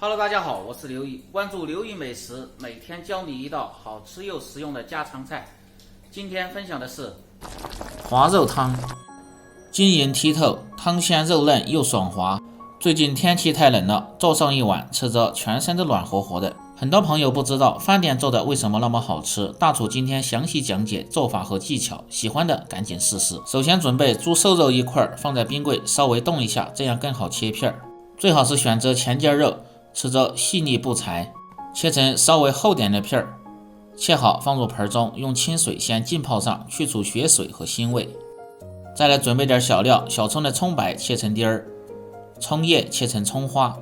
Hello， 大家好，我是刘毅，关注刘毅美食，每天教你一道好吃又实用的家常菜。今天分享的是滑肉汤，晶莹剔透，汤鲜肉嫩又爽滑。最近天气太冷了，做上一碗，吃着全身都暖和和的。很多朋友不知道饭店做的为什么那么好吃，大厨今天详细讲解做法和技巧，喜欢的赶紧试试。首先准备猪瘦肉一块，放在冰柜稍微冻一下，这样更好切片。最好是选择前筋肉，吃着细腻不柴，切成稍微厚点的片儿，切好放入盆中，用清水先浸泡上，去除血水和腥味。再来准备点小料，小葱的葱白切成丁儿，葱叶切成葱花，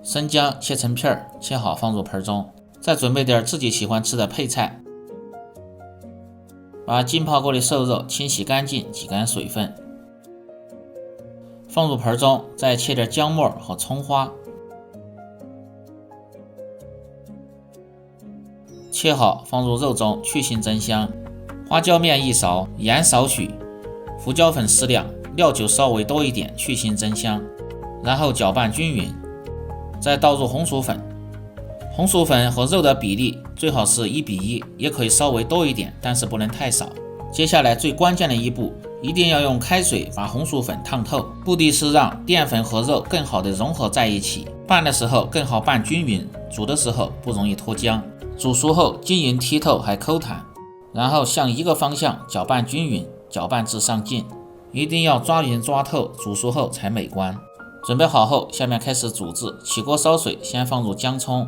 生姜切成片儿，切好放入盆中。再准备点自己喜欢吃的配菜，把浸泡过的瘦肉清洗干净，挤干水分，放入盆中，再切点姜末和葱花，切好放入肉中，去腥增香。花椒面1勺，盐少许，胡椒粉适量，料酒稍微多一点，去腥增香。然后搅拌均匀，再倒入红薯粉。红薯粉和肉的比例最好是1:1，也可以稍微多一点，但是不能太少。接下来最关键的一步，一定要用开水把红薯粉烫透，目的是让淀粉和肉更好的融合在一起，拌的时候更好拌均匀，煮的时候不容易脱浆。煮熟后晶莹剔透还口弹，然后向一个方向搅拌均匀，搅拌至上劲，一定要抓匀抓透，煮熟后才美观。准备好后，下面开始煮制。起锅烧水，先放入姜葱，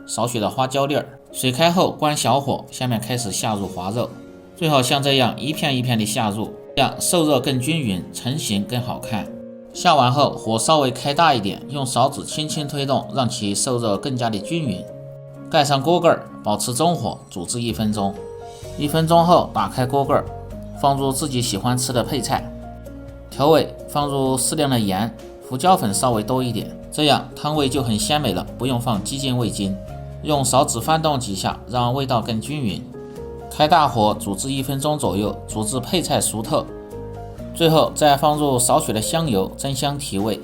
少许的花椒粒儿，水开后关小火，下面开始下入滑肉，最好像这样一片一片的下入，这样受热更均匀，成型更好看。下完后火稍微开大一点，用勺子轻轻推动，让其受热更加的均匀。盖上锅盖，保持中火，煮至1分钟。1分钟后打开锅盖，放入自己喜欢吃的配菜，调味放入适量的盐，胡椒粉稍微多一点，这样汤味就很鲜美了，不用放鸡精味精。用勺子翻动几下，让味道更均匀。开大火煮至1分钟左右，煮至配菜熟透，最后再放入少许的香油，增香提味。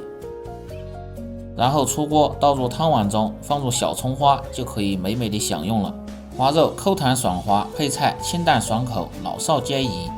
然后出锅倒入汤碗中，放入小葱花，就可以美美的享用了。滑肉口弹爽滑，配菜清淡爽口，老少皆宜。